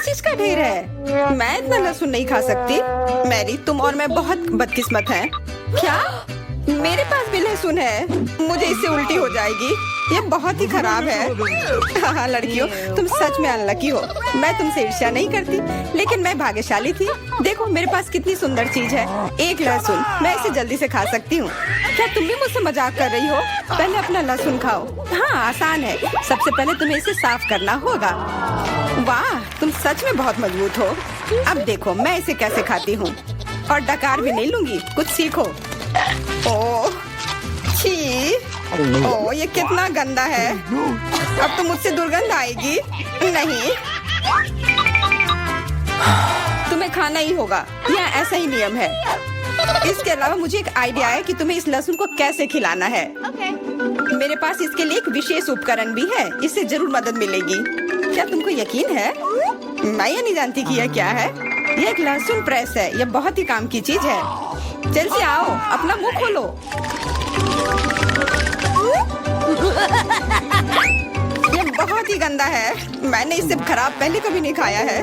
चीज का ढेर है। मैं इतना लहसुन नहीं खा सकती। मैरी, तुम और मैं बहुत बदकिस्मत हैं। क्या मेरे पास भी लहसुन है? मुझे इससे उल्टी हो जाएगी। ये बहुत ही खराब है। हाँ लड़कियों, तुम सच में अनलकी हो। मैं तुमसे ईर्ष्या नहीं करती, लेकिन मैं भाग्यशाली थी। देखो मेरे पास कितनी सुंदर चीज है, एक लहसुन। मैं इसे जल्दी से खा सकती हूँ। क्या तुम भी मुझसे मजाक कर रही हो? पहले अपना लहसुन खाओ। हाँ आसान है। सबसे पहले तुम्हें इसे साफ करना होगा। वाह, तुम सच में बहुत मजबूत हो। अब देखो मैं इसे कैसे खाती हूँ, और डकार भी नहीं लूंगी। कुछ सीखो। ओह छी, ओह ये कितना गंदा है। अब तो मुझसे दुर्गंध आएगी। नहीं, तुम्हें खाना ही होगा, यह ऐसा ही नियम है। इसके अलावा मुझे एक आइडिया है कि तुम्हें इस लहसुन को कैसे खिलाना है। मेरे पास इसके लिए एक विशेष उपकरण भी है, इससे जरूर मदद मिलेगी। क्या तुमको यकीन है? मैं ये नहीं जानती कि यह क्या है। यह एक लहसुन प्रेस है। यह बहुत ही काम की चीज है। जल्दी आओ, अपना मुंह खोलो। ये बहुत ही गंदा है। मैंने इससे खराब पहले कभी नहीं खाया है।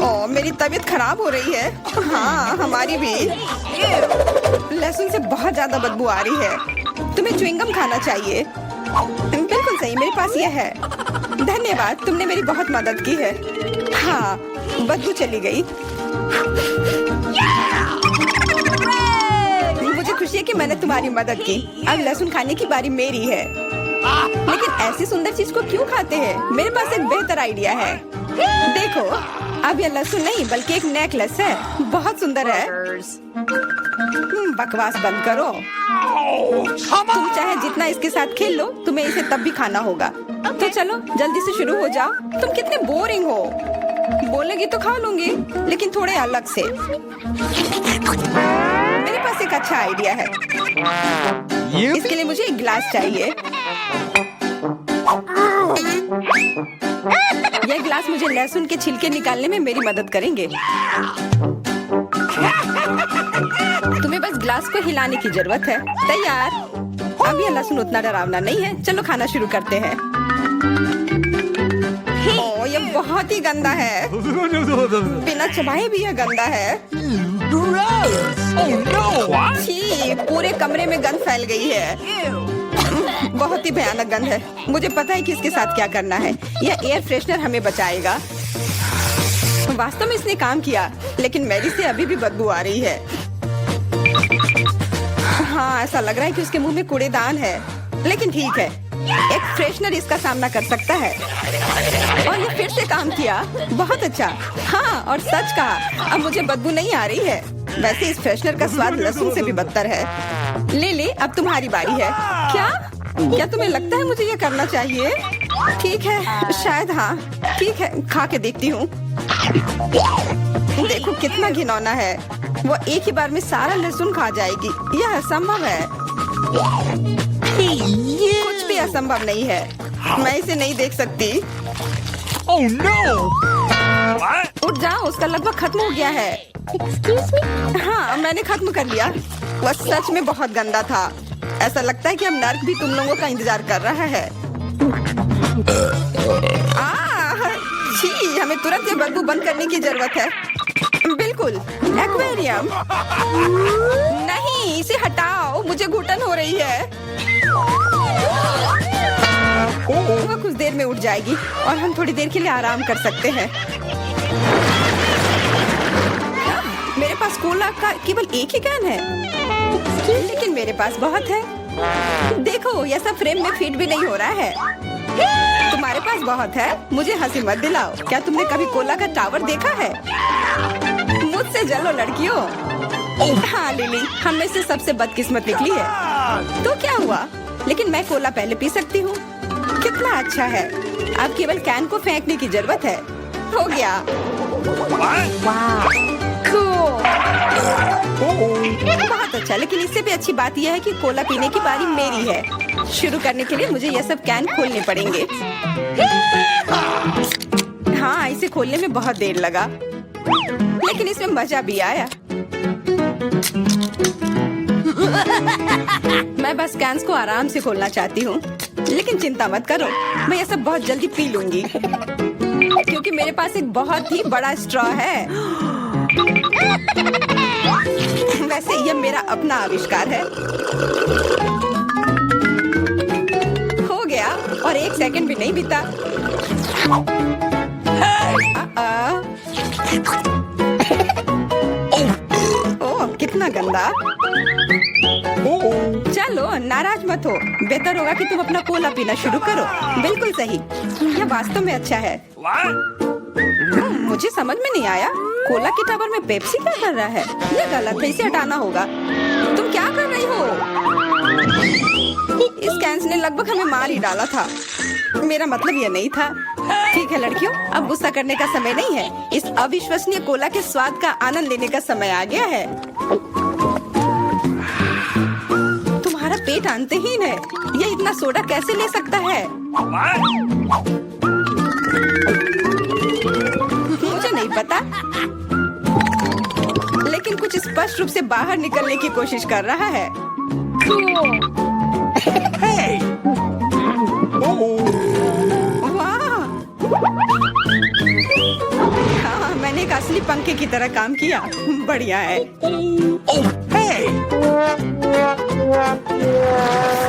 ओह मेरी तबीयत खराब हो रही है। हाँ हमारी भी। लहसुन से बहुत ज्यादा बदबू आ रही है। तुम्हें च्युइंगम खाना चाहिए। बिल्कुल सही, मेरे पास यह है। धन्यवाद, तुमने मेरी बहुत मदद की है। हाँ बदबू चली गई। मुझे खुशी है कि मैंने तुम्हारी मदद की। अब लहसुन खाने की बारी मेरी है। लेकिन ऐसी सुंदर चीज को क्यों खाते हैं? मेरे पास एक बेहतर आइडिया है। देखो, अब यह लहसुन नहीं बल्कि एक नेकलेस है। बहुत सुंदर है। बकवास बंद करो। तुम चाहे जितना इसके साथ खेल लो, तुम्हें इसे तब भी खाना होगा। तो चलो जल्दी से शुरू हो जाओ। तुम कितने बोरिंग हो। बोलेगी तो खा लूंगी, लेकिन थोड़े अलग से। मेरे पास एक अच्छा आइडिया है। इसके लिए मुझे एक गिलास चाहिए। यह गिलास मुझे लहसुन के छिलके निकालने में मेरी मदद करेंगे। तुम्हें बस गिलास को हिलाने की जरूरत है। तैयार। अब यह लहसुन उतना डरावना नहीं है। चलो खाना शुरू करते हैं। ओह यह बहुत ही गंदा है। बिना चबाए भी यह गंदा है। छी, पूरे कमरे में गंध फैल गई है। बहुत ही भयानक गंध है। मुझे पता है कि इसके साथ क्या करना है। यह एयर फ्रेशनर हमें बचाएगा। वास्तव में इसने काम किया, लेकिन मैरी से अभी भी बदबू आ रही है। हाँ ऐसा लग रहा है कि उसके मुंह में कूड़ेदान है, लेकिन ठीक है, एक फ्रेशनर इसका सामना कर सकता है। और ये फिर से काम किया। बहुत अच्छा। हाँ और सच कहा, अब मुझे बदबू नहीं आ रही है। वैसे इस फ्रेशनर का स्वाद लहसुन से भी बदतर है। ले, अब तुम्हारी बारी है। क्या तुम्हें लगता है मुझे ये करना चाहिए? ठीक है, शायद हाँ। ठीक है, खा के देखती हूँ। देखो कितना घिनौना है। वो एक ही बार में सारा लहसुन खा जाएगी। यह असंभव है। कुछ भी असंभव नहीं है। मैं इसे नहीं देख सकती। Oh no! उठ जाओ, उसका लगभग खत्म हो गया है। Excuse me? हाँ मैंने खत्म कर लिया। वह सच में बहुत गंदा था। ऐसा लगता है कि अब नर्क भी तुम लोगों का इंतजार कर रहा है। छी, हमें तुरंत ये बदबू बंद करने की जरूरत है। बिल्कुल, एक्वेरियम। नहीं, इसे हटाओ, मुझे घुटन हो रही है। वह कुछ देर में उठ जाएगी और हम थोड़ी देर के लिए आराम कर सकते हैं। मेरे पास कोला का केवल एक ही कैन है, लेकिन मेरे पास बहुत है। देखो यह सब फ्रेम में फिट भी नहीं हो रहा है। तुम्हारे पास बहुत है, मुझे हंसी मत दिलाओ। क्या तुमने कभी कोला का टावर देखा है? मुझसे जलो लड़कियों। हाँ लिली, हम में से सबसे बदकिस्मत निकली है। तो क्या हुआ? लेकिन मैं कोला पहले पी सकती हूँ। कितना अच्छा है। अब केवल कैन को फेंकने की जरूरत है। हो गया। बहुत अच्छा, लेकिन इससे भी अच्छी बात यह है कि कोला पीने की बारी मेरी है। शुरू करने के लिए मुझे यह सब कैन खोलने पड़ेंगे। हाँ इसे खोलने में बहुत देर लगा, लेकिन इसमें मजा भी आया। मैं बस कैंस को आराम से खोलना चाहती हूँ, लेकिन चिंता मत करो, मैं यह सब बहुत जल्दी पी लूंगी। क्योंकि मेरे पास एक बहुत ही बड़ा स्ट्रॉ है। वैसे यह मेरा अपना आविष्कार है। हो गया और 1 सेकंड भी नहीं बीता। ओह, कितना गंदा। चलो नाराज मत हो, बेहतर होगा कि तुम अपना कोला पीना शुरू करो। बिल्कुल सही, यह वास्तव में अच्छा है। मुझे समझ में नहीं आया, कोला के टावर में पेप्सी क्या कर रहा है? यह गलत है, इसे हटाना होगा। तुम क्या कर रही हो? इस कैंस ने लगभग हमें मार ही डाला था। मेरा मतलब यह नहीं था। ठीक है लड़कियों, अब गुस्सा करने का समय नहीं है। इस अविश्वसनीय कोला के स्वाद का आनंद लेने का समय आ गया है। तुम्हारा पेट अंतहीन है। यह इतना सोडा कैसे ले सकता है? मुझे नहीं पता, लेकिन कुछ स्पष्ट रूप से बाहर निकलने की कोशिश कर रहा है। वाह! हाँ, मैंने एक असली पंखे की तरह काम किया। बढ़िया है।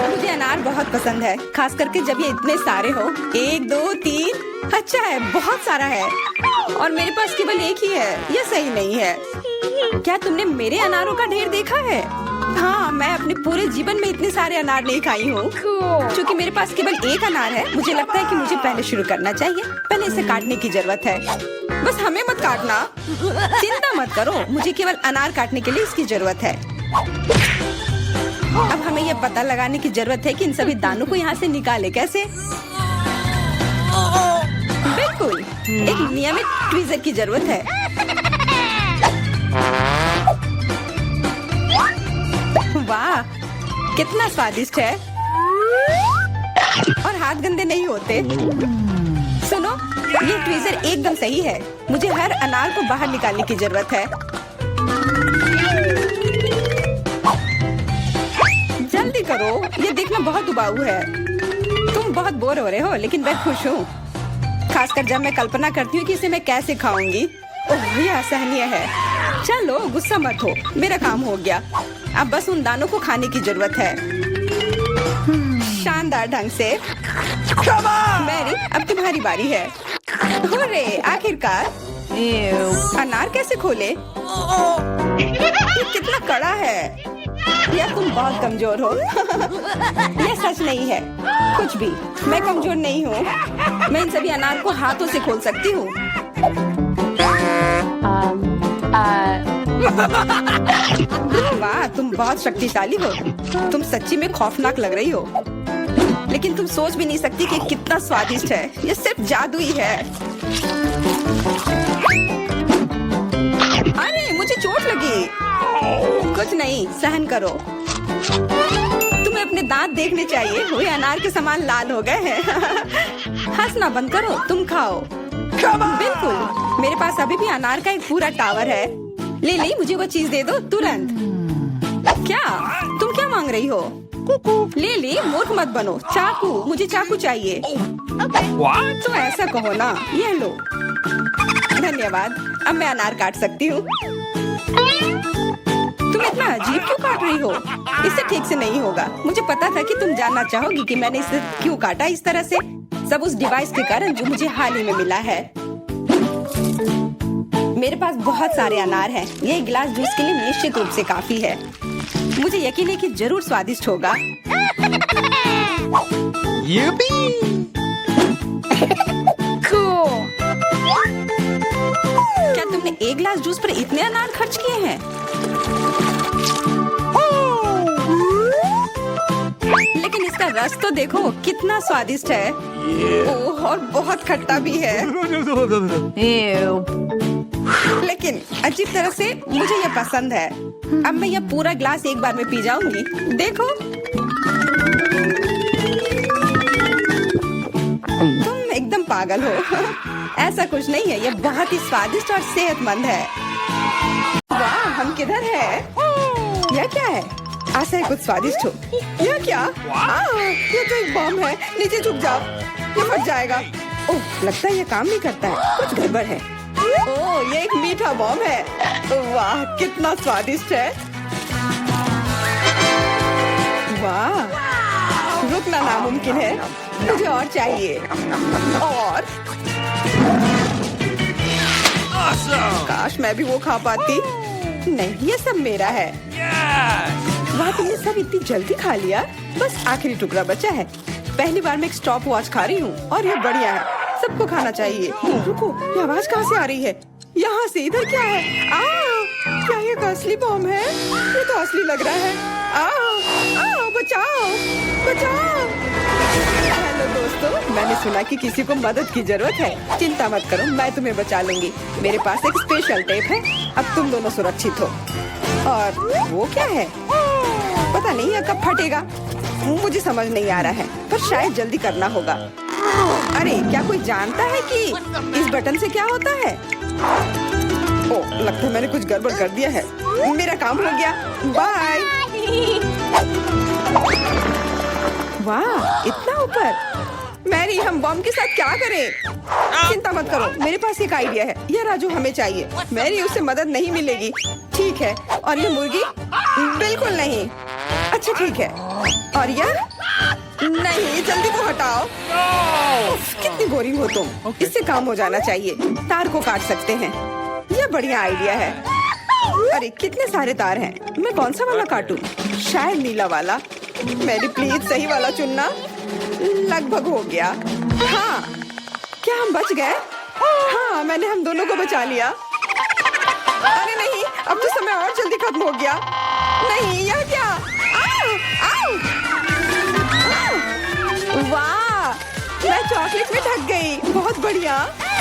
मुझे अनार बहुत पसंद है, खास करके जब ये इतने सारे हो। 1 2 3। अच्छा है, बहुत सारा है और मेरे पास केवल एक ही है। यह सही नहीं है। क्या तुमने मेरे अनारों का ढेर देखा है? हाँ, मैं अपने पूरे जीवन में इतने सारे अनार नहीं खाई हूँ। क्योंकि मेरे पास केवल एक अनार है, मुझे लगता है कि मुझे पहले शुरू करना चाहिए। पहले इसे काटने की जरूरत है। बस हमें मत काटना। चिंता मत करो, मुझे केवल अनार काटने के लिए इसकी जरूरत है। अब हमें यह पता लगाने की जरूरत है कि इन सभी दानों को यहाँ से निकाले कैसे। बिल्कुल, एक नियमित ट्वीजर की जरूरत है। वाह, कितना स्वादिष्ट है और हाथ गंदे नहीं होते। सुनो, ये ट्वीजर एकदम सही है। मुझे हर अनार को बाहर निकालने की जरूरत है। जल्दी करो, ये देखना बहुत उबाऊ है। तुम बहुत बोर हो रहे हो, लेकिन मैं खुश हूँ, खासकर जब मैं कल्पना करती हूँ कि इसे मैं कैसे खाऊंगी। ओह, यह असहनीय है। चलो गुस्सा मत हो, मेरा काम हो गया। अब बस उन दानों को खाने की जरूरत है, शानदार ढंग से। मैरी, अब तुम्हारी बारी है। हुर्रे, आखिरकार। अनार कैसे खोले? ये कितना कड़ा है। या तुम बहुत कमजोर हो। यह सच नहीं है। कुछ भी, मैं कमजोर नहीं हूँ। मैं इन सभी अनार को हाथों से खोल सकती हूँ। वाह, तुम बहुत शक्तिशाली हो। तुम सच्ची में खौफनाक लग रही हो, लेकिन तुम सोच भी नहीं सकती कि कितना स्वादिष्ट है। ये सिर्फ जादू ही है। अरे, मुझे चोट लगी। कुछ नहीं, सहन करो। तुम्हें अपने दांत देखने चाहिए, वे अनार के समान लाल हो गए हैं। हंसना बंद करो, तुम खाओ। बिल्कुल, मेरे पास अभी भी अनार का एक पूरा टावर है। ले, मुझे वो चीज दे दो तुरंत। क्या तुम क्या मांग रही हो? ले, मूर्ख मत बनो। चाकू, मुझे चाकू चाहिए। तो ऐसा कहो ना। ये लो। धन्यवाद, अब मैं अनार काट सकती हूँ। तुम इतना अजीब क्यों काट रही हो? इससे ठीक से नहीं होगा। मुझे पता था कि तुम जानना चाहोगी कि मैंने इसे क्यों काटा इस तरह से। सब उस डिवाइस के कारण जो मुझे हाल ही में मिला है। मेरे पास बहुत सारे अनार हैं। ये एक गिलास जूस के लिए निश्चित रूप से काफी है। मुझे यकीन है कि जरूर स्वादिष्ट होगा। क्या तुमने एक गिलास जूस पर इतने अनार खर्च किए हैं? लेकिन इसका रस तो देखो, कितना स्वादिष्ट है। ओह, और बहुत खट्टा भी है। लेकिन अजीब तरह से मुझे यह पसंद है। अब मैं यह पूरा ग्लास एक बार में पी जाऊंगी। देखो, तुम एकदम पागल हो। ऐसा कुछ नहीं है, यह बहुत ही स्वादिष्ट और सेहतमंद है। वाह, हम किधर है? यह क्या है? आशा है कुछ स्वादिष्ट हो। यह क्या? यह तो एक बम है। नीचे झुक जाओ, ये फट जाएगा। ओह, लगता है ये काम नहीं करता है, कुछ गड़बड़ है। ओह, ये एक मीठा बॉम है। वाह, कितना स्वादिष्ट है। वाह, रुकना नामुमकिन है। मुझे और चाहिए। और Awesome! काश मैं भी वो खा पाती। नहीं, ये सब मेरा है। Yes! वाह, तुमने सब इतनी जल्दी खा लिया। बस आखिरी टुकड़ा बचा है। पहली बार मैं एक स्टॉप वॉच खा रही हूँ और ये बढ़िया है। सबको खाना चाहिए। रुको, ये आवाज कहाँ से आ रही है? यहाँ से। इधर क्या है? क्या ये एक असली बॉम्ब है? ये तो असली लग रहा है। बचाओ, बचाओ। हेलो दोस्तों, मैंने सुना कि किसी को मदद की जरूरत है। चिंता मत करो, मैं तुम्हें बचा लूंगी। मेरे पास एक स्पेशल टेप है। अब तुम दोनों सुरक्षित हो। और वो क्या है? पता नहीं ये कब फटेगा। मुझे समझ नहीं आ रहा है, पर शायद जल्दी करना होगा। अरे, क्या कोई जानता है कि इस बटन से क्या होता है? ओह, लगता है मैंने कुछ गड़बड़ कर दिया है। मेरा काम हो गया। बाय। वाह, इतना ऊपर। मैरी, हम बॉम्ब के साथ क्या करें? चिंता मत करो, मेरे पास एक आइडिया है। ये राजू हमें चाहिए। मैरी, उससे मदद नहीं मिलेगी। ठीक है। और ये मुर्गी? बिल्कुल नहीं। अच्छा, ठीक है। और यह? नहीं, जल्दी को हटाओ। उफ, कितनी बोरिंग हो तुम। इससे काम हो जाना चाहिए। तार को काट सकते हैं। यह बढ़िया आइडिया है। अरे, कितने सारे तार हैं। मैं कौन सा वाला काटूं? शायद नीला वाला। मेरी प्लीज सही वाला चुनना। लगभग हो गया। हाँ, क्या हम बच गए? हाँ, मैंने हम दोनों को बचा लिया। अरे नहीं, अब तो समय और जल्दी खत्म हो गया। नहीं, यह क्या? आओ, आओ। वाह, मैं चॉकलेट में ढक गई। बहुत बढ़िया।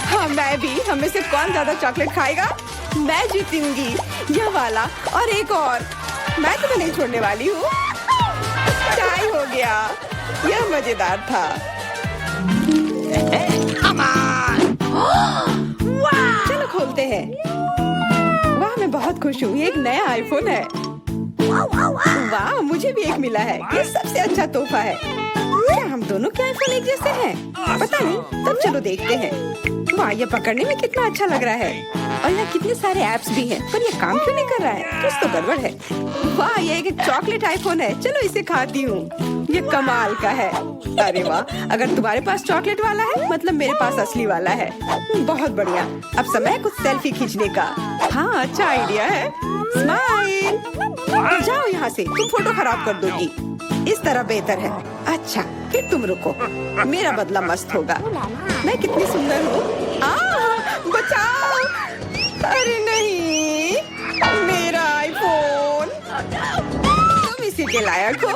हाँ, मैं भी। हमें से कौन ज्यादा चॉकलेट खाएगा? मैं जीतूंगी। यह वाला और एक और। मैं तुम्हें नहीं छोड़ने वाली हूँ। चाय हो गया। यह मजेदार था। चलो खोलते हैं। वाह, मैं बहुत खुश हूँ। ये एक नया आईफोन है। वाह, मुझे भी एक मिला है। ये सबसे अच्छा तोहफा है। क्या हम दोनों के आईफोन एक जैसे हैं? पता नहीं, तब चलो देखते हैं। वाह, ये पकड़ने में कितना अच्छा लग रहा है। और यहाँ कितने सारे ऐप्स भी हैं, पर ये काम क्यों नहीं कर रहा है? कुछ तो गड़बड़ है। वाह, ये एक चॉकलेट आईफोन है। चलो इसे खाती हूँ। ये कमाल का है। अरे वाह, अगर तुम्हारे पास चॉकलेट वाला है, मतलब मेरे पास असली वाला है। बहुत बढ़िया। अब समय है कुछ सेल्फी खींचने का। हाँ, अच्छा आइडिया है। स्माइल। जाओ यहाँ से, तुम फोटो खराब कर दोगी। इस तरह बेहतर है। अच्छा, फिर तुम रुको। मेरा बदला मस्त होगा। मैं कितनी सुंदर हूँ। बचाओ। अरे नहीं, मेरा आईफोन। तुम इसी के लायक हो।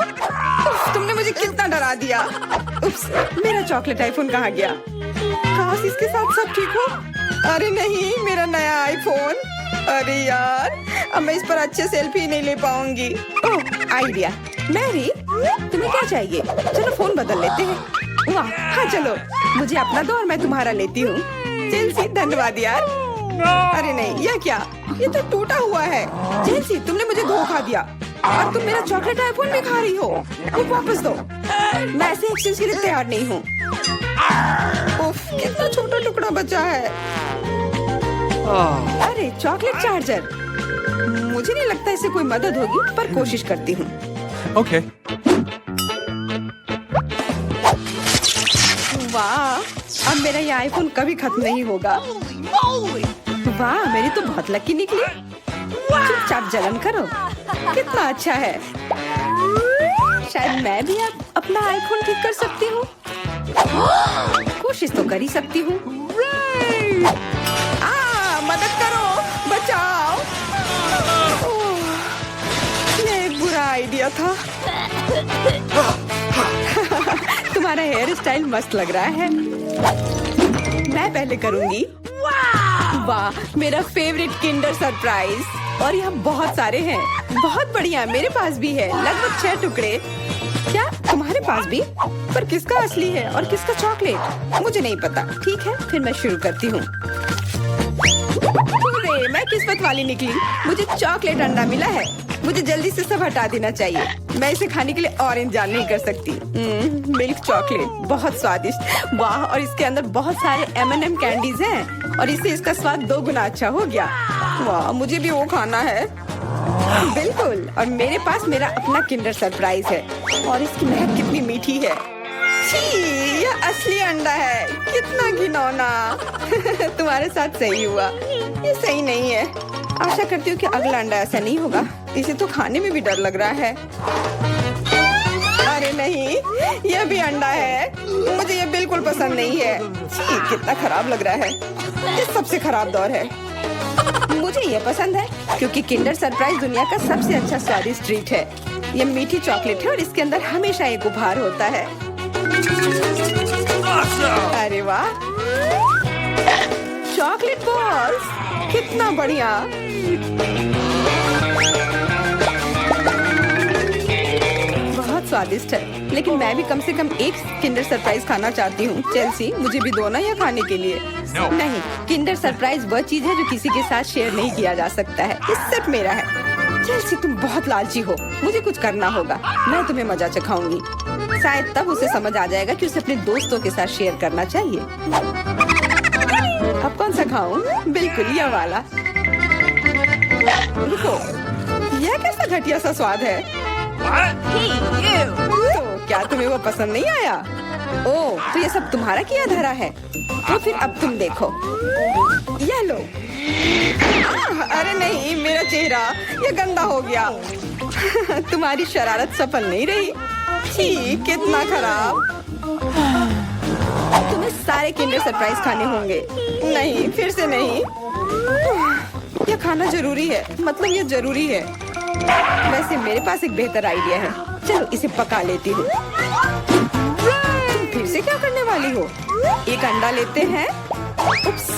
उफ, तुमने मुझे कितना डरा दिया। उप्स, मेरा चॉकलेट आईफोन कहाँ गया? काश इसके साथ सब ठीक हो। अरे नहीं, मेरा नया आईफोन। अरे यार, अब मैं इस पर अच्छे सेल्फी नहीं ले पाऊंगी। ओह, आइडिया। मैरी, तुम्हें क्या चाहिए? चलो फोन बदल लेते हैं। वाह, हाँ चलो। मुझे अपना दो और मैं तुम्हारा लेती हूँ। चेल्सी, धन्यवाद यार। अरे नहीं, यह क्या? ये तो टूटा हुआ है। चेल्सी, तुमने मुझे धोखा दिया और तुम मेरा चॉकलेट आईफोन भी खा रही हो। वो वापस दो। मैं ऐसे एक्सचेंज के लिए तैयार नहीं हूँ। उफ, कितना छोटा टुकड़ा बचा है। अरे, चॉकलेट चार्जर। मुझे नहीं लगता इससे कोई मदद होगी, पर कोशिश करती हूँ। Okay. वाह, अब मेरा ये आईफोन कभी खत्म नहीं होगा। वाह, मेरी तो बहुत लकी निकली। चुपचाप जलन करो। कितना अच्छा है। शायद मैं भी अब अपना आईफोन ठीक कर सकती हूँ। कोशिश तो कर ही सकती हूँ। मदद करो, बचाओ। ये एक बुरा आइडिया था। तुम्हारा हेयर स्टाइल मस्त लग रहा है। मैं पहले करूंगी। वाह, मेरा फेवरेट किंडर सरप्राइज। और यहाँ बहुत सारे हैं। बहुत बढ़िया, मेरे पास भी है। लगभग 6 टुकड़े। क्या तुम्हारे पास भी? पर किसका असली है और किसका चॉकलेट? मुझे नहीं पता। ठीक है, फिर मैं शुरू करती हूँ। मैं किस्मत वाली निकली। मुझे चॉकलेट अंडा मिला है। मुझे जल्दी से सब हटा देना चाहिए। मैं इसे खाने के लिए और इंतजार नहीं कर सकती। मिल्क चॉकलेट बहुत स्वादिष्ट, वाह। और इसके अंदर बहुत सारे M&M कैंडीज हैं और इससे इसका स्वाद 2 गुना अच्छा हो गया। वाह, मुझे भी वो खाना है। बिल्कुल, और मेरे पास मेरा अपना किंडर सरप्राइज है और इसकी महक कितनी मीठी है। छी, यह असली अंडा है, कितना घिनौना। तुम्हारे साथ सही हुआ, ये सही नहीं है। आशा करती हूँ कि अगला अंडा ऐसा नहीं होगा। इसे तो खाने में भी डर लग रहा है। अरे नहीं, यह भी अंडा है। मुझे ये बिल्कुल पसंद नहीं है। छी, कितना खराब लग रहा है। ये सबसे खराब दौर है। मुझे ये पसंद है क्योंकि किंडर सरप्राइज दुनिया का सबसे अच्छा स्वादिष्ट ट्रीट है। ये मीठी चॉकलेट है और इसके अंदर हमेशा एक उपहार होता है। Awesome! अरे वाह, चॉकलेट बॉल्स, कितना बढ़िया। बहुत स्वादिष्ट है, लेकिन मैं भी कम से कम एक किंडर सरप्राइज खाना चाहती हूँ। चेल्सी, मुझे भी दो ना यह खाने के लिए। No. नहीं, किंडर सरप्राइज वह चीज है जो किसी के साथ शेयर नहीं किया जा सकता है। ये सिर्फ मेरा है। चेल्सी, तुम बहुत लालची हो। मुझे कुछ करना होगा। मैं तुम्हें मजा चखाऊंगी। शायद तब उसे समझ आ जाएगा कि उसे अपने दोस्तों के साथ शेयर करना चाहिए। अब कौन सा खाऊं? बिल्कुल यह वाला। रुको, यह कैसा घटिया सा स्वाद है? What? तो क्या तुम्हें वो पसंद नहीं आया? ओह, तो ये सब तुम्हारा किया धरा है। तो फिर अब तुम देखो, यह लो। अरे नहीं, मेरा चेहरा ये गंदा हो गया। तुम्हारी शरारत सफल नहीं रही। छी, कितना खराब। तुम्हें सारे किंडर सरप्राइज खाने होंगे। नहीं, फिर से नहीं। यह खाना जरूरी है, मतलब ये जरूरी है। वैसे मेरे पास एक बेहतर आइडिया है। चलो इसे पका लेती हूँ। तुम फिर से क्या करने वाली हो? एक अंडा लेते हैं। उप्स,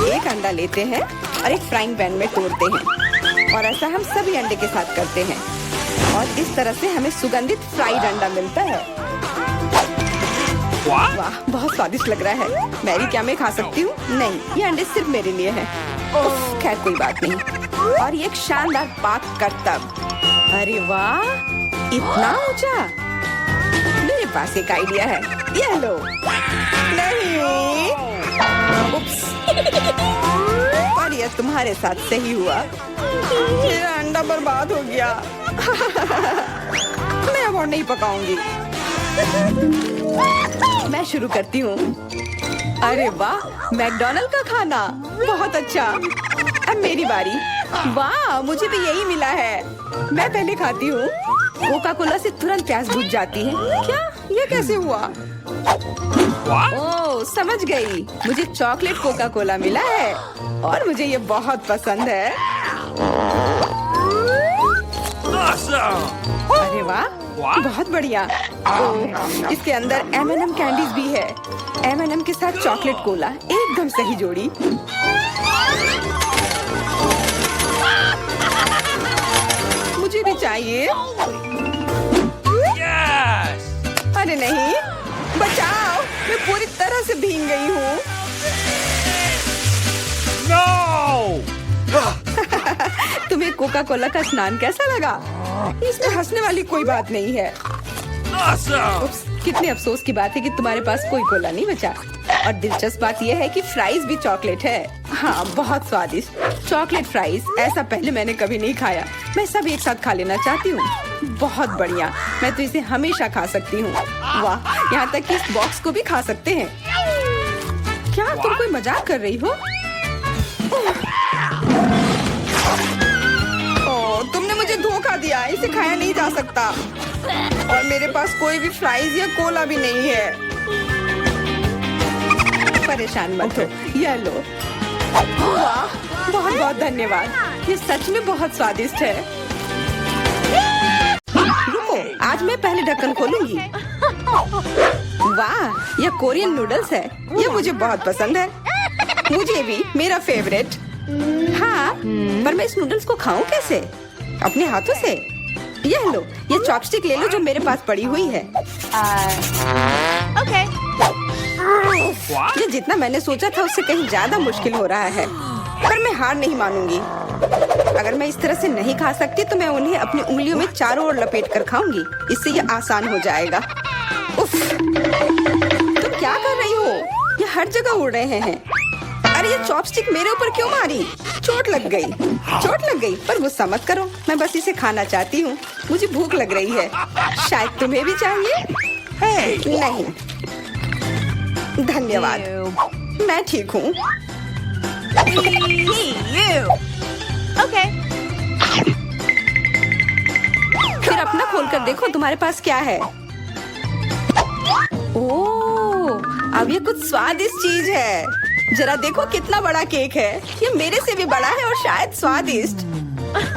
एक अंडा लेते हैं और एक फ्राइंग पैन में तोड़ते हैं और ऐसा हम सभी अंडे के साथ करते हैं और इस तरह से हमें सुगंधित फ्राइड अंडा मिलता है। What? वाह, बहुत स्वादिष्ट लग रहा है। मैरी, क्या मैं खा सकती हूँ? नहीं, ये अंडे सिर्फ मेरे लिए हैं। उफ, खैर कोई बात नहीं। और ये एक शानदार पाक करतब। अरे वाह, इतना ऊंचा। मेरे पास एक आइडिया है, ये लो। नहीं, उप्स। और ये तुम्हारे साथ सही हुआ। मेरा अंडा बर्बाद हो गया। मैं अब और नहीं पकाऊंगी। मैं शुरू करती हूँ। अरे वाह, मैकडॉनल्ड का खाना, बहुत अच्छा। अब मेरी बारी। वाह, मुझे भी यही मिला है। मैं पहले खाती हूँ। कोका कोला से तुरंत प्यास बुझ जाती है। क्या? ये कैसे हुआ? What? ओह, समझ गई। मुझे चॉकलेट कोका कोला मिला है और मुझे ये बहुत पसंद है। Awesome! अरे वाह, बहुत बढ़िया। ओह, इसके अंदर M&M कैंडीज भी है। M&M के साथ चॉकलेट कोला, एकदम सही जोड़ी। मुझे भी चाहिए। Yes! अरे नहीं, बचाओ, मैं पूरी तरह से भीग गई हूँ। No! तुम्हें कोका कोला का स्नान कैसा लगा? इसमें हंसने वाली कोई बात नहीं है। Awesome! उप्स, कितने अफसोस की बात है कि तुम्हारे पास कोई कोला नहीं बचा। और दिलचस्प बात यह है कि फ्राइज भी चॉकलेट है। हाँ, बहुत स्वादिष्ट चॉकलेट फ्राइज, ऐसा पहले मैंने कभी नहीं खाया। मैं सब एक साथ खा लेना चाहती हूँ। बहुत बढ़िया, मैं तो इसे हमेशा खा सकती हूँ। वाह, यहाँ तक कि इस बॉक्स को भी खा सकते हैं। क्या तुम कोई मजाक कर रही हो? ओह, तुमने मुझे धोखा दिया। इसे खाया नहीं जा सकता और मेरे पास कोई भी फ्राइज या कोला भी नहीं है। परेशान मत हो, यह लो। वाह, बहुत बहुत धन्यवाद। ये सच में बहुत स्वादिष्ट है। रुको, आज मैं पहले ढक्कन खोलूंगी। वाह, यह कोरियन नूडल्स है। यह मुझे बहुत पसंद है। मुझे भी, मेरा फेवरेट। हाँ, पर मैं इस नूडल्स को खाऊं कैसे? अपने हाथों से? यह लो, ये चॉपस्टिक ले लो जो मेरे पास पड़ी हुई है। Okay. What? ये जितना मैंने सोचा था उससे कहीं ज्यादा मुश्किल हो रहा है, पर मैं हार नहीं मानूंगी। अगर मैं इस तरह से नहीं खा सकती तो मैं उन्हें अपनी उंगलियों में चारों ओर लपेट कर खाऊंगी। इससे ये आसान हो जाएगा। उफ, तुम क्या कर रही हो? ये हर जगह उड़ रहे हैं। अरे ये चॉपस्टिक मेरे ऊपर क्यों मारी? चोट लग गई। पर गुस्सा मत करो, मैं बस इसे खाना चाहती हूँ। मुझे भूख लग रही है। शायद तुम्हें भी चाहिए? नहीं, धन्यवाद, मैं ठीक हूँ। Okay. फिर अपना खोल कर देखो तुम्हारे पास क्या है। ओह, अब ये कुछ स्वादिष्ट चीज है। जरा देखो कितना बड़ा केक है। ये मेरे से भी बड़ा है और शायद स्वादिष्ट।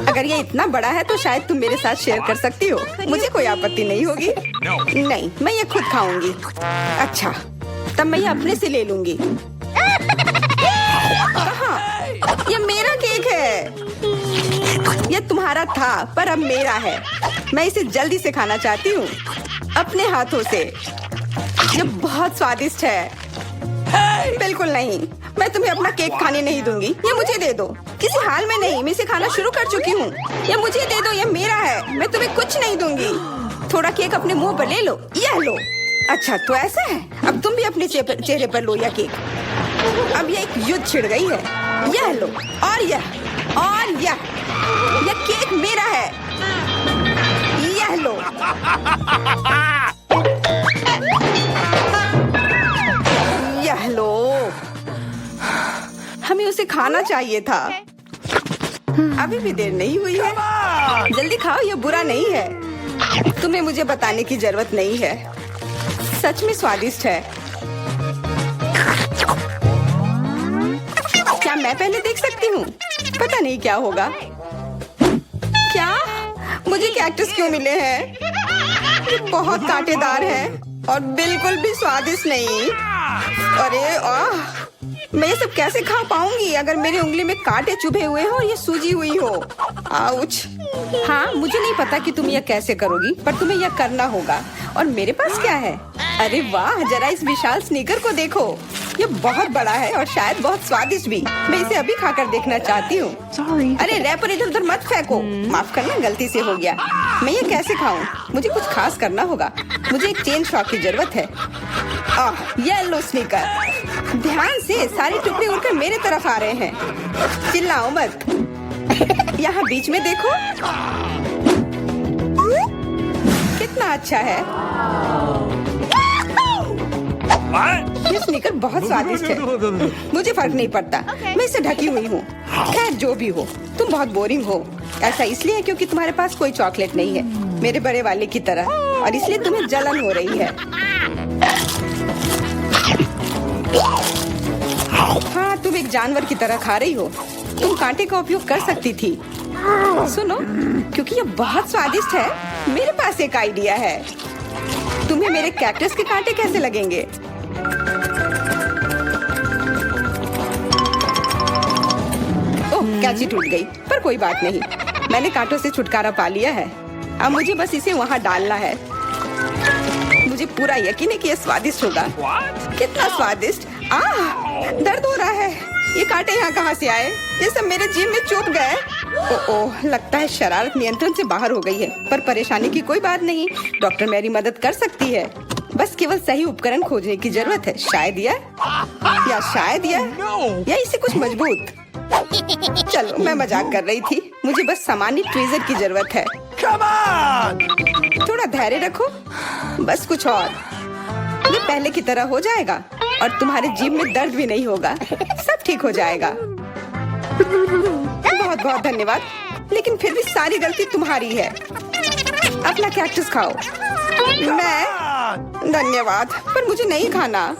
अगर ये इतना बड़ा है तो शायद तुम मेरे साथ शेयर कर सकती हो। मुझे कोई आपत्ति नहीं होगी। नहीं, मैं ये खुद खाऊंगी। अच्छा, तब मैं ये अपने से ले लूंगी। कहाँ? ये मेरा केक है। ये तुम्हारा था पर अब मेरा है। मैं इसे जल्दी से खाना चाहती हूँ, अपने हाथों से। ये बहुत स्वादिष्ट है। बिल्कुल नहीं, मैं तुम्हें अपना केक खाने नहीं दूंगी। ये मुझे दे दो। किसी हाल में नहीं, मैं इसे खाना शुरू कर चुकी हूँ। ये मुझे दे दो, ये मेरा है। मैं तुम्हें कुछ नहीं दूंगी। थोड़ा केक अपने मुंह पर ले लो। यह लो। अच्छा, तो ऐसा है। अब तुम भी अपने चेहरे पर लो यह केक। अब ये एक युद्ध छिड़ गई है। यह लो और यह केक मेरा है। यह लो। यह लो। हमें उसे खाना चाहिए था। अभी भी देर नहीं हुई है। जल्दी खाओ, यह बुरा नहीं है। तुम्हें मुझे बताने की जरूरत नहीं है। सच में स्वादिष्ट है। क्या मैं पहले देख सकती हूँ? पता नहीं क्या होगा। क्या मुझे कैक्टस क्यों मिले हैं? ये बहुत कांटेदार है और बिल्कुल भी स्वादिष्ट नहीं। अरे मैं ये सब कैसे खा पाऊंगी अगर मेरी उंगली में कांटे चुभे हुए हो और ये सूजी हुई हो। आउच। हाँ, मुझे नहीं पता कि तुम यह कैसे करोगी, पर तुम्हें यह करना होगा। और मेरे पास क्या है? अरे वाह, जरा इस विशाल स्नीकर को देखो। ये बहुत बड़ा है और शायद बहुत स्वादिष्ट भी। मैं इसे अभी खाकर देखना चाहती हूँ। अरे रैपर इधर उधर मत फेंको। माफ करना, गलती से हो गया। मैं ये कैसे खाऊं? मुझे कुछ खास करना होगा। मुझे एक चेन शॉक की जरूरत है। ये लो स्नीकर। ध्यान से, सारे टुकड़े उड़कर मेरे तरफ आ रहे हैं। चिल्लाओ मत। यहाँ बीच में देखो, कितना अच्छा है। ये स्नीकर बहुत स्वादिष्ट है। मुझे फर्क नहीं पड़ता, मैं इसे ढकी हुई हूँ। खैर जो भी हो, तुम बहुत बोरिंग हो। ऐसा इसलिए है क्योंकि तुम्हारे पास कोई चॉकलेट नहीं है, मेरे बड़े वाले की तरह, और इसलिए तुम्हें जलन हो रही है। हाँ, तुम एक जानवर की तरह खा रही हो। तुम कांटे का उपयोग कर सकती थी। सुनो, क्योंकि ये बहुत स्वादिष्ट है, मेरे पास एक आइडिया है। तुम्हें मेरे कैक्टस के कांटे कैसे लगेंगे? ओह, कैंची टूट गई, पर कोई बात नहीं। मैंने कांटों से छुटकारा पा लिया है। अब मुझे बस इसे वहाँ डालना है। मुझे पूरा यकीन है कि यह स्वादिष्ट होगा। कितना स्वादिष्ट। दर्द हो रहा है। ये कांटे यहाँ कहाँ से आए? ये सब मेरे जीभ में चुभ गए। ओह, लगता है शरारत नियंत्रण से बाहर हो गई है, पर परेशानी की कोई बात नहीं। डॉक्टर मेरी मदद कर सकती है। बस केवल सही उपकरण खोजने की जरूरत है। शायद या इसे कुछ मजबूत। चलो, मैं मजाक कर रही थी। मुझे बस सामान्य ट्वीजर की जरूरत है। थोड़ा धैर्य रखो, बस कुछ और। ये पहले की तरह हो जाएगा और तुम्हारे जीभ में दर्द भी नहीं होगा। सब ठीक हो जाएगा। बहुत बहुत धन्यवाद, लेकिन फिर भी सारी गलती तुम्हारी है। अपना कैक्टस खाओ। धन्यवाद, पर मुझे नहीं खाना।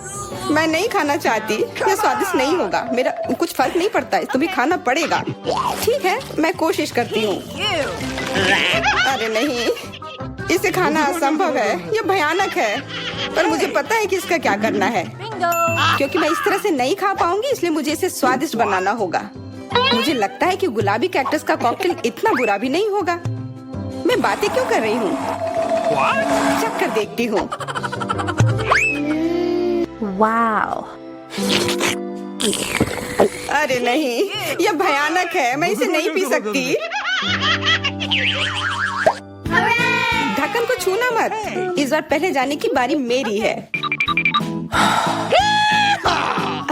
मैं नहीं खाना चाहती। यह स्वादिष्ट नहीं होगा। मेरा कुछ फर्क नहीं पड़ता है, तुम्हें खाना पड़ेगा। ठीक है, मैं कोशिश करती हूँ। अरे नहीं, इसे खाना असंभव है। यह भयानक है, पर मुझे पता है कि इसका क्या करना है। क्योंकि मैं इस तरह से नहीं खा पाऊंगी, इसलिए मुझे इसे स्वादिष्ट बनाना होगा। मुझे लगता है कि गुलाबी कैक्टस का कॉकटेल इतना बुरा भी नहीं होगा। मैं बातें क्यों कर रही हूँ? चख कर देखती हूँ। Wow. अरे नहीं, यह भयानक है, मैं इसे नहीं पी सकती। ढक्कन को छूना मत, इस बार पहले जाने की बारी मेरी है।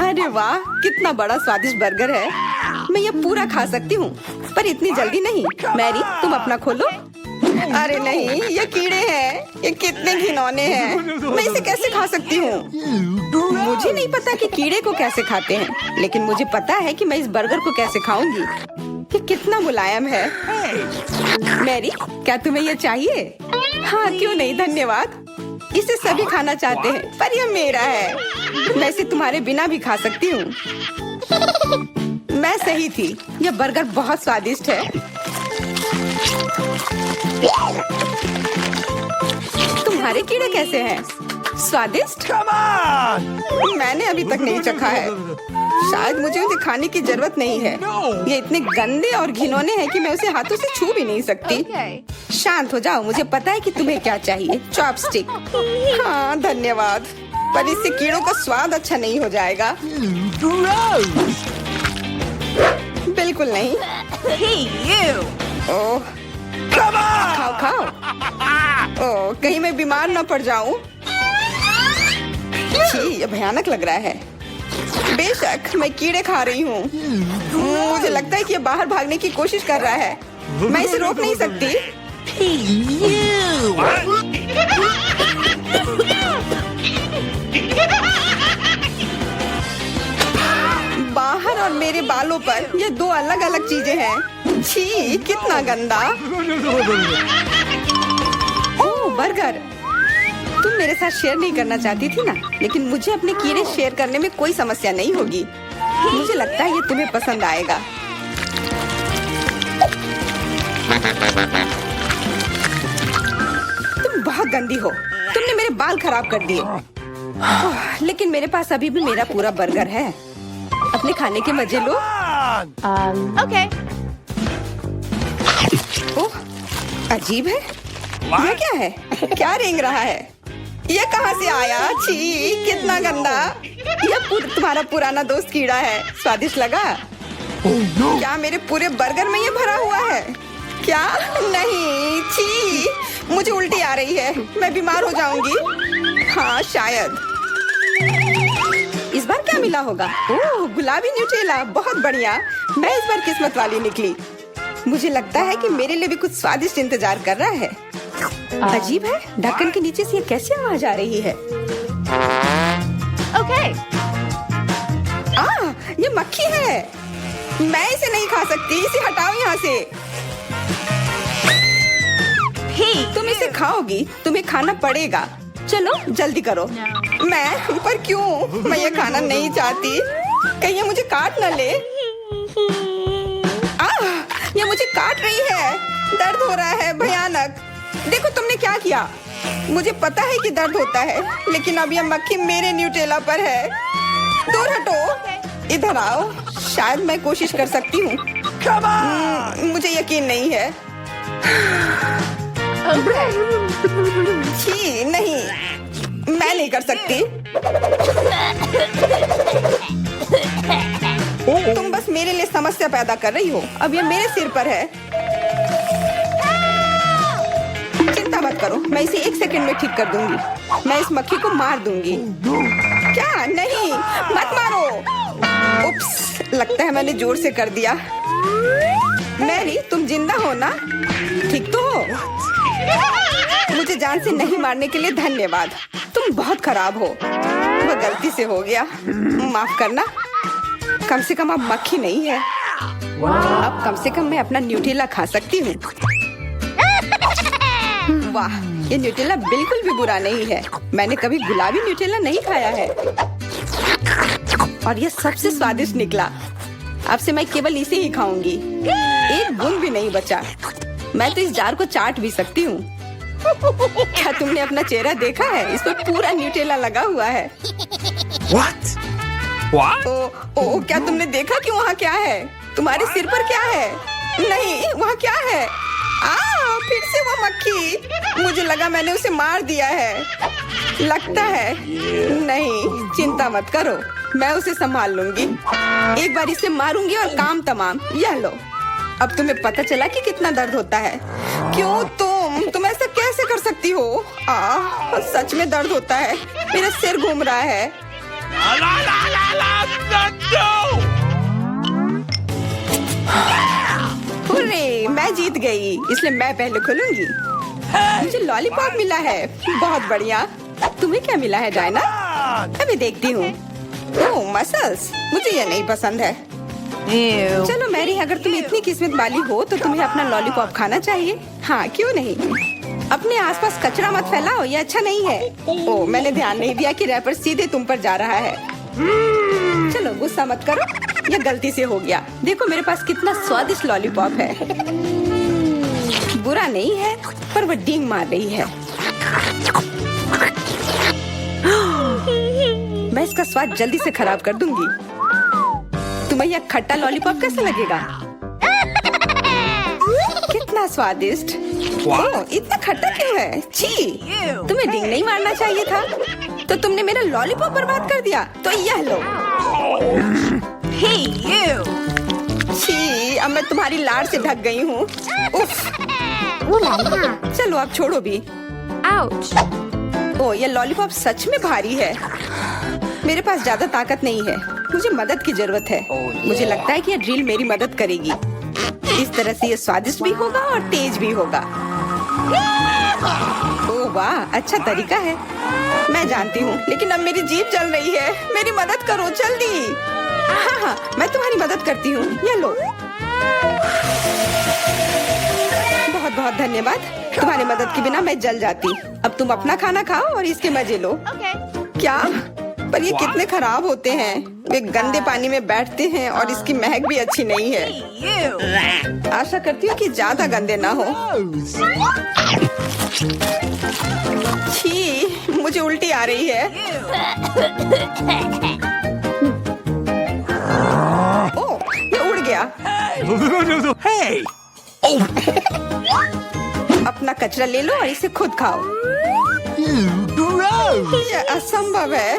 अरे वाह, कितना बड़ा स्वादिष्ट बर्गर है। मैं ये पूरा खा सकती हूँ, पर इतनी जल्दी नहीं। मैरी, तुम अपना खोलो। अरे नहीं, ये कीड़े हैं, ये कितने घिनौने हैं। मैं इसे कैसे खा सकती हूँ? मुझे नहीं पता कि कीड़े को कैसे खाते हैं, लेकिन मुझे पता है कि मैं इस बर्गर को कैसे खाऊंगी। ये कितना मुलायम है। मैरी, क्या तुम्हें ये चाहिए? हाँ, क्यों नहीं, धन्यवाद। इसे सभी खाना चाहते हैं, पर यह मेरा है। मैं इसे तुम्हारे बिना भी खा सकती हूँ। मैं सही थी, यह बर्गर बहुत स्वादिष्ट है। तुम्हारे कीड़े कैसे हैं? स्वादिष्ट? Come on! मैंने अभी तक नहीं चखा है। शायद मुझे उसे खाने की जरूरत नहीं है। ये इतने गंदे और घिनौने हैं कि मैं उसे हाथों से छू भी नहीं सकती। Okay. शांत हो जाओ, मुझे पता है कि तुम्हें क्या चाहिए। चॉपस्टिक। हाँ, धन्यवाद, पर इससे कीड़ों का स्वाद अच्छा नहीं हो जाएगा। बिल्कुल नहीं। Hey, you! Oh, Come on! खाओ खाओ। ओह, कहीं मैं बीमार न पड़ जाऊं। छी, ये भयानक लग रहा है। बेशक मैं कीड़े खा रही हूँ। मुझे लगता है कि ये बाहर भागने की कोशिश कर रहा है। मैं इसे रोक नहीं सकती। बाहर और मेरे बालों पर ये दो अलग अलग चीजें हैं। छी, कितना गंदा। ओह, बर्गर। तुम मेरे साथ शेयर नहीं करना चाहती थी ना, लेकिन मुझे अपने कीड़े शेयर करने में कोई समस्या नहीं होगी। मुझे लगता है ये तुम्हें पसंद आएगा। तुम बहुत गंदी हो, तुमने मेरे बाल खराब कर दिए। ओह, लेकिन मेरे पास अभी भी मेरा पूरा बर्गर है। अपने खाने के मजे लो। Come on! Okay. ओह, अजीब है। ये क्या है? क्या रेंग रहा है? ये कहाँ से आया? छी, कितना गंदा। यह तुम्हारा पुराना दोस्त कीड़ा है। स्वादिष्ट लगा? क्या मेरे पूरे बर्गर में ये भरा हुआ है? क्या? नहीं, छी, मुझे उल्टी आ रही है। मैं बीमार हो जाऊंगी। हाँ, शायद। इस बार क्या मिला होगा? ओह, गुलाबी न्यूटेला, बहुत बढ़िया। मैं इस बार किस्मत वाली निकली। मुझे लगता है कि मेरे लिए भी कुछ स्वादिष्ट इंतजार कर रहा है। अजीब है, ढक्कन के नीचे से ये कैसी आवाज आ रही है? Okay. ये मक्खी है। मैं इसे नहीं खा सकती, इसे हटाओ यहाँ से। Hey, तुम इसे खाओगी, तुम्हें खाना पड़ेगा। चलो जल्दी करो। मैं? पर क्यों? मैं ये खाना नहीं चाहती। कहीं ये मुझे काट न ले। ये मुझे काट रही है। दर्द हो रहा है, भयानक। देखो तुमने क्या किया। मुझे पता है कि दर्द होता है, लेकिन अब यह मक्खी मेरे न्यूटेला पर है। दूर हटो, इधर आओ। शायद मैं कोशिश कर सकती हूँ। Come on! मुझे यकीन नहीं है। छी, नहीं, मैं नहीं कर सकती। तुम बस मेरे लिए समस्या पैदा कर रही हो। अब ये मेरे सिर पर है। चिंता मत करो, मैं इसे 1 सेकंड में ठीक कर दूंगी। मैं इस मक्खी को मार दूंगी। क्या? नहीं, मत मारो। उप्स, लगता है मैंने जोर से कर दिया। मैरी, तुम जिंदा हो ना? ठीक तो हो? मुझे जान से नहीं मारने के लिए धन्यवाद। तुम बहुत खराब हो। वो गलती से हो गया, माफ करना। कम से कम अब मक्खी नहीं है। अब कम से कम मैं अपना न्यूटेला खा सकती हूँ। वाह, ये न्यूटेला बिल्कुल भी बुरा नहीं है। मैंने कभी गुलाबी न्यूटेला नहीं खाया है और ये सबसे स्वादिष्ट निकला। अब से मैं केवल इसे ही खाऊंगी। एक बूंद भी नहीं बचा। मैं तो इस जार को चाट भी सकती हूँ। क्या तुमने अपना चेहरा देखा है? इस पर पूरा न्यूटेला लगा हुआ है। What? What? ओ, क्या तुमने देखा कि वहाँ क्या है? तुम्हारे सिर पर क्या है? नहीं, वहाँ क्या है? फिर से वो मक्खी। मुझे लगा मैंने उसे मार दिया है। लगता है नहीं, चिंता मत करो। मैं उसे संभाल लूंगी। एक बार इसे मारूंगी और काम तमाम। यह लो। अब तुम्हें पता चला कि कितना दर्द होता है। क्यों तुम ऐसा कैसे कर सकती हो? सच में दर्द होता है। मेरा सिर घूम रहा है। हुर्रे, मैं जीत गई, इसलिए मैं पहले खोलूंगी। मुझे लॉलीपॉप मिला है। बहुत बढ़िया। तुम्हें क्या मिला है डायना? अभी देखती हूँ। ओह, मसल्स। मुझे ये नहीं पसंद है। Ew. चलो मैरी, अगर तुम इतनी किस्मत वाली हो तो तुम्हें अपना लॉलीपॉप खाना चाहिए। हाँ, क्यों नहीं। अपने आसपास कचरा मत फैलाओ, ये अच्छा नहीं है। ओह, मैंने ध्यान नहीं दिया कि रैपर सीधे तुम पर जा रहा है। चलो गुस्सा मत करो, ये गलती से हो गया। देखो मेरे पास कितना स्वादिष्ट लॉलीपॉप है। बुरा नहीं है, पर वो डींग मार रही है। मैं इसका स्वाद जल्दी से खराब कर दूंगी। तुम्हें यह खट्टा लॉलीपॉप कैसा लगेगा? कितना स्वादिष्ट। ओह, इतना खट्टा क्यों है? छी, तुम्हें डींग नहीं मारना चाहिए था। तो तुमने मेरा लॉलीपॉप बर्बाद कर दिया। तो यह लो। Hey, you. छी, अब मैं तुम्हारी लाड़ से ढक गई हूँ। उफ। चलो अब छोड़ो भी। Ouch. ओह, ये लॉलीपॉप सच में भारी है। मेरे पास ज्यादा ताकत नहीं है, मुझे मदद की जरूरत है। मुझे लगता है कि ये ड्रिल मेरी मदद करेगी। इस तरह से ये स्वादिष्ट भी होगा और तेज भी होगा। ओह वाह, अच्छा तरीका है। मैं जानती हूँ, लेकिन अब मेरी जीभ जल रही है। मेरी मदद करो जल्दी। हाँ, मैं तुम्हारी मदद करती हूँ। ये लो। बहुत बहुत धन्यवाद। तुम्हारी मदद के बिना मैं जल जाती। अब तुम अपना खाना खाओ और इसके मजे लो। Okay. क्या? पर ये कितने खराब होते हैं। वे गंदे पानी में बैठते हैं और इसकी महक भी अच्छी नहीं है। Hey, you. आशा करती हूँ कि ज्यादा गंदे ना हो। छी, मुझे उल्टी आ रही है। ओह, ये उड़ गया। Hey! अपना कचरा ले लो और इसे खुद खाओ। Gross! ये असंभव है।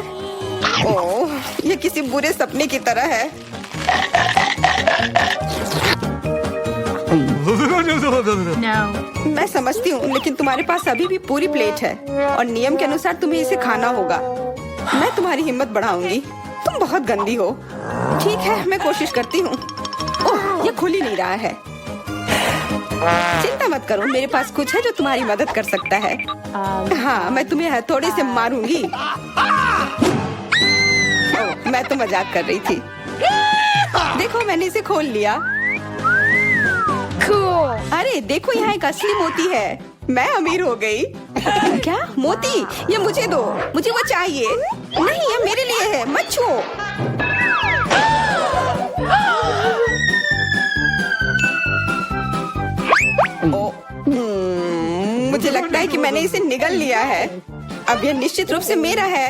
ओह, ये किसी बुरे सपने की तरह है। No. मैं समझती हूँ, लेकिन तुम्हारे पास अभी भी पूरी प्लेट है और नियम के अनुसार तुम्हें इसे खाना होगा। मैं तुम्हारी हिम्मत बढ़ाऊंगी। तुम बहुत गंदी हो। ठीक है, मैं कोशिश करती हूँ। ओह, ये खुल ही नहीं रहा है। चिंता मत करो, मेरे पास कुछ है जो तुम्हारी मदद कर सकता है। हाँ, मैं तुम्हें हथौड़े से मारूंगी। ओह, मैं तो मजाक कर रही थी। देखो, मैंने इसे खोल लिया। Cool. अरे देखो, यहाँ एक असली मोती है। मैं अमीर हो गई। क्या मोती? ये मुझे दो, मुझे वो चाहिए। नहीं, ये मेरे लिए है, मत छुओ। मुझे लगता है कि मैंने इसे निगल लिया है। अब यह निश्चित रूप से मेरा है।